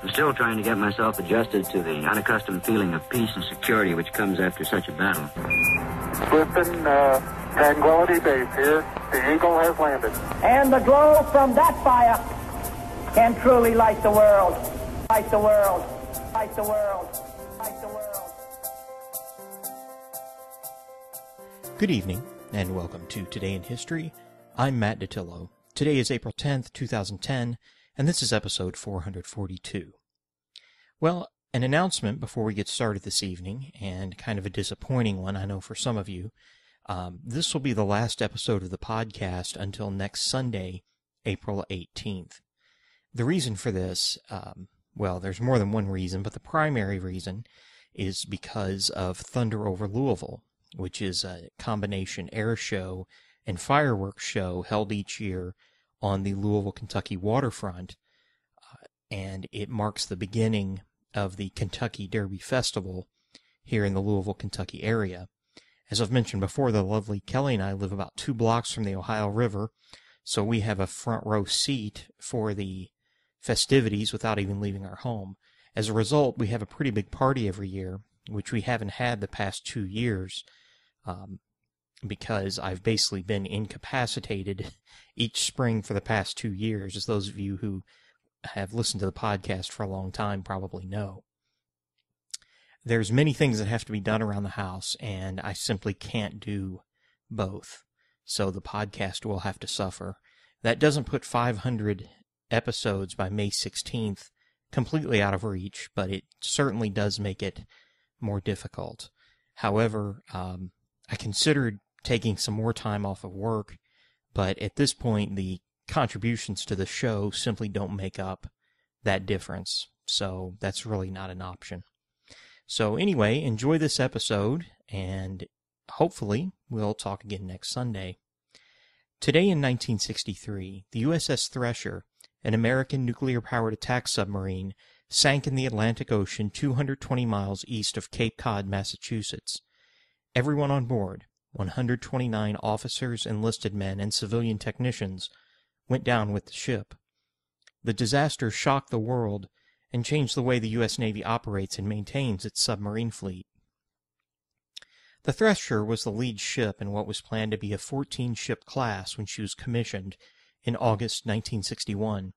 I'm still trying to get myself adjusted to the unaccustomed feeling of peace and security which comes after such a battle. Listen, Tranquility Base here. The Eagle has landed. And the glow from that fire can truly light the world. Light the world. Light the world. Light the world. Good evening, and welcome to Today in History. I'm Matt Datillo. Today is April 10th, 2010, and this is episode 442. Well, an announcement before we get started this evening, and kind of a disappointing one, I know, for some of you. This will be the last episode of the podcast until next Sunday, April 18th. The reason for this, well, there's more than one reason, but the primary reason is because of Thunder Over Louisville, which is a combination air show and fireworks show held each year on the Louisville, Kentucky waterfront, and it marks the beginning of the Kentucky Derby Festival here in the Louisville, Kentucky area. As I've mentioned before, the lovely Kelly and I live about 2 blocks from the Ohio River, so we have a front row seat for the festivities without even leaving our home. As a result, we have a pretty big party every year, which we haven't had the past 2 years, because I've basically been incapacitated each spring for the past 2 years, as those of you who have listened to the podcast for a long time probably know. There's many things that have to be done around the house, and I simply can't do both, so the podcast will have to suffer. That doesn't put 500 episodes by May 16th completely out of reach, but it certainly does make it more difficult. However, I considered taking some more time off of work, but at this point the contributions to the show simply don't make up that difference, so that's really not an option. So anyway, enjoy this episode, and hopefully we'll talk again next Sunday. Today in 1963, the USS Thresher, an American nuclear-powered attack submarine, sank in the Atlantic Ocean 220 miles east of Cape Cod, Massachusetts. Everyone on board, 129 officers, enlisted men, and civilian technicians, went down with the ship. The disaster shocked the world and changed the way the U.S. Navy operates and maintains its submarine fleet. The Thresher was the lead ship in what was planned to be a 14-ship class when she was commissioned in August 1961.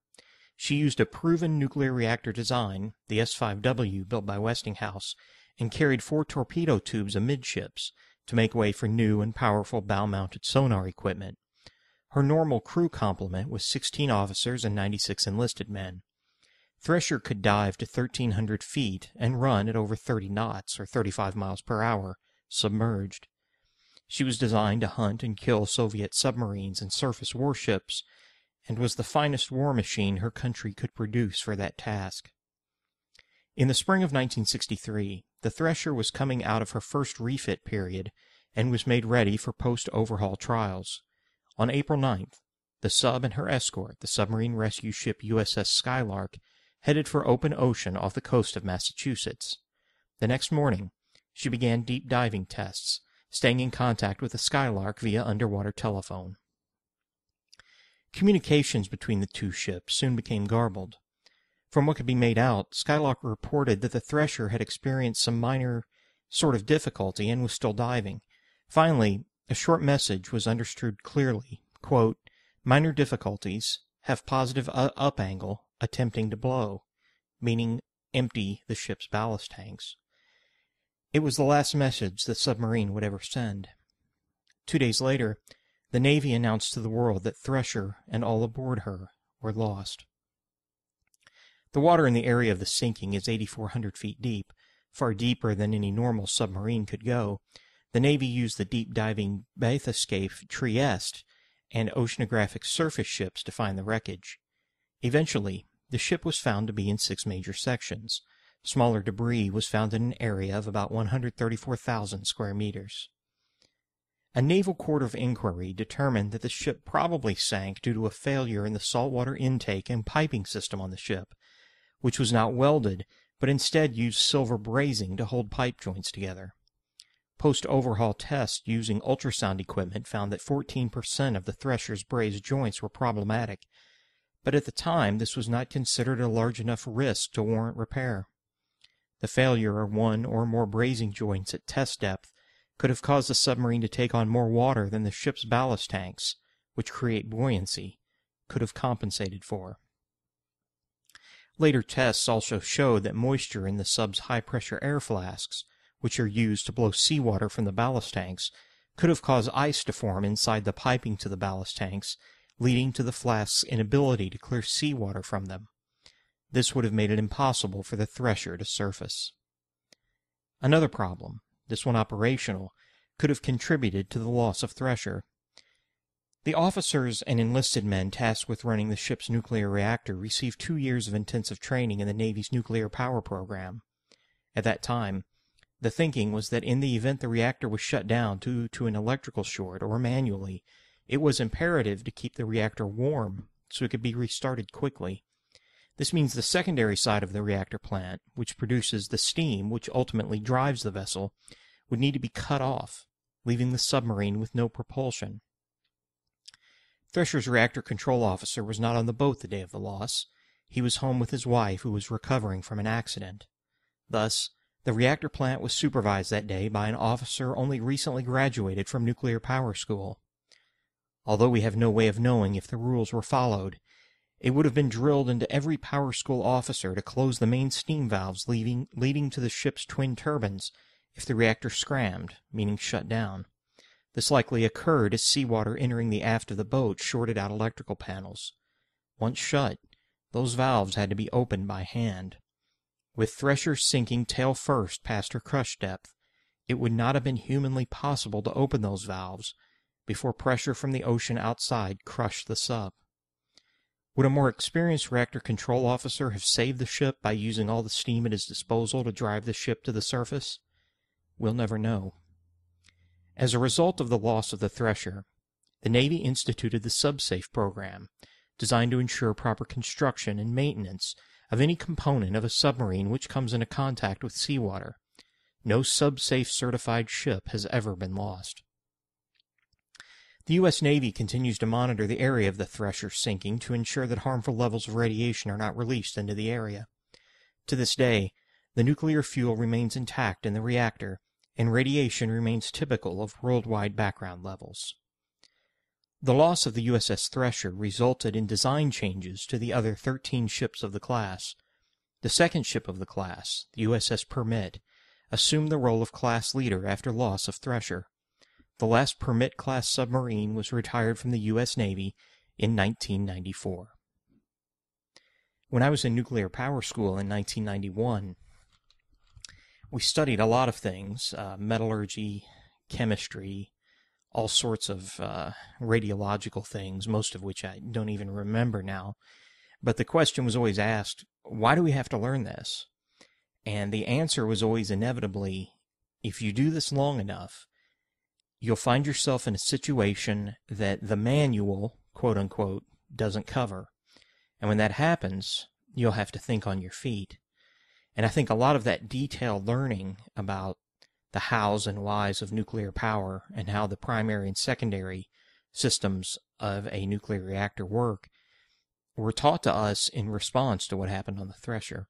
She used a proven nuclear reactor design, the S-5W built by Westinghouse, and carried 4 torpedo tubes amidships to make way for new and powerful bow-mounted sonar equipment. Her normal crew complement was 16 officers and 96 enlisted men. Thresher could dive to 1,300 feet and run at over 30 knots, or 35 miles per hour, submerged. She was designed to hunt and kill Soviet submarines and surface warships, and was the finest war machine her country could produce for that task. In the spring of 1963, the Thresher was coming out of her first refit period and was made ready for post-overhaul trials. On April 9th, the sub and her escort, the submarine rescue ship USS Skylark, headed for open ocean off the coast of Massachusetts. The next morning, she began deep diving tests, staying in contact with the Skylark via underwater telephone. Communications between the two ships soon became garbled. From what could be made out, Skylark reported that the Thresher had experienced some minor sort of difficulty and was still diving. Finally, a short message was understood clearly, quote, "Minor difficulties, have positive up angle, attempting to blow," meaning empty the ship's ballast tanks. It was the last message the submarine would ever send. 2 days later, the Navy announced to the world that Thresher and all aboard her were lost. The water in the area of the sinking is 8,400 feet deep, far deeper than any normal submarine could go. The Navy used the deep-diving bathyscaphe Trieste and oceanographic surface ships to find the wreckage. Eventually, the ship was found to be in 6 major sections. Smaller debris was found in an area of about 134,000 square meters. A naval court of inquiry determined that the ship probably sank due to a failure in the saltwater intake and piping system on the ship, which was not welded, but instead used silver brazing to hold pipe joints together. Post-overhaul tests using ultrasound equipment found that 14% of the Thresher's brazed joints were problematic, but at the time this was not considered a large enough risk to warrant repair. The failure of one or more brazing joints at test depth could have caused the submarine to take on more water than the ship's ballast tanks, which create buoyancy, could have compensated for. Later tests also showed that moisture in the sub's high-pressure air flasks, which are used to blow seawater from the ballast tanks, could have caused ice to form inside the piping to the ballast tanks, leading to the flask's inability to clear seawater from them. This would have made it impossible for the Thresher to surface. Another problem, this one operational, could have contributed to the loss of Thresher. The officers and enlisted men tasked with running the ship's nuclear reactor received 2 years of intensive training in the Navy's nuclear power program. At that time, the thinking was that in the event the reactor was shut down due to an electrical short or manually, it was imperative to keep the reactor warm so it could be restarted quickly. This means the secondary side of the reactor plant, which produces the steam which ultimately drives the vessel, would need to be cut off, leaving the submarine with no propulsion. Thresher's reactor control officer was not on the boat the day of the loss. He was home with his wife, who was recovering from an accident. Thus, the reactor plant was supervised that day by an officer only recently graduated from nuclear power school. Although we have no way of knowing if the rules were followed, it would have been drilled into every power school officer to close the main steam valves leading to the ship's twin turbines if the reactor scrammed, meaning shut down. This likely occurred as seawater entering the aft of the boat shorted out electrical panels. Once shut, those valves had to be opened by hand. With Thresher sinking tail first past her crush depth, it would not have been humanly possible to open those valves before pressure from the ocean outside crushed the sub. Would a more experienced reactor control officer have saved the ship by using all the steam at his disposal to drive the ship to the surface? We'll never know. As a result of the loss of the Thresher, the Navy instituted the SubSafe program, designed to ensure proper construction and maintenance of any component of a submarine which comes into contact with seawater. No SubSafe certified ship has ever been lost. The U.S. Navy continues to monitor the area of the Thresher sinking to ensure that harmful levels of radiation are not released into the area. To this day, the nuclear fuel remains intact in the reactor, and radiation remains typical of worldwide background levels. The loss of the USS Thresher resulted in design changes to the other 13 ships of the class. The second ship of the class, the USS Permit, assumed the role of class leader after loss of Thresher. The last Permit-class submarine was retired from the U.S. Navy in 1994. When I was in nuclear power school in 1991, we studied a lot of things, metallurgy, chemistry, all sorts of radiological things, most of which I don't even remember now. But the question was always asked, why do we have to learn this? And the answer was always inevitably, if you do this long enough, you'll find yourself in a situation that the manual, quote-unquote, doesn't cover. And when that happens, you'll have to think on your feet. And I think a lot of that detailed learning about the hows and whys of nuclear power and how the primary and secondary systems of a nuclear reactor work were taught to us in response to what happened on the Thresher.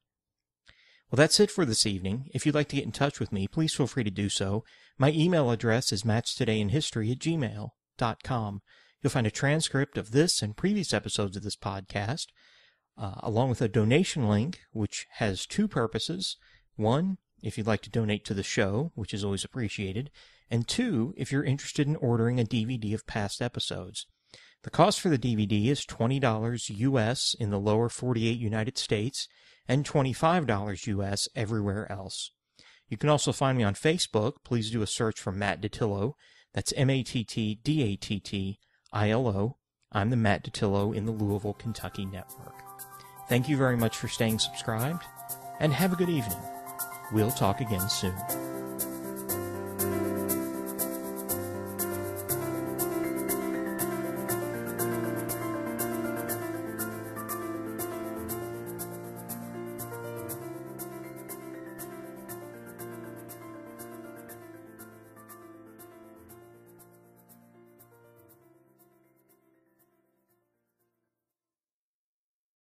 Well, that's it for this evening. If you'd like to get in touch with me, please feel free to do so. My email address is matchtodayinhistory@gmail.com. You'll find a transcript of this and previous episodes of this podcast, along with a donation link, which has two purposes. One, if you'd like to donate to the show, which is always appreciated. And two, if you're interested in ordering a DVD of past episodes. The cost for the DVD is $20 U.S. in the lower 48 United States and $25 U.S. everywhere else. You can also find me on Facebook. Please do a search for Matt Dattilo. That's MattDattilo. I'm the Matt Dattilo in the Louisville, Kentucky network. Thank you very much for staying subscribed, and have a good evening. We'll talk again soon.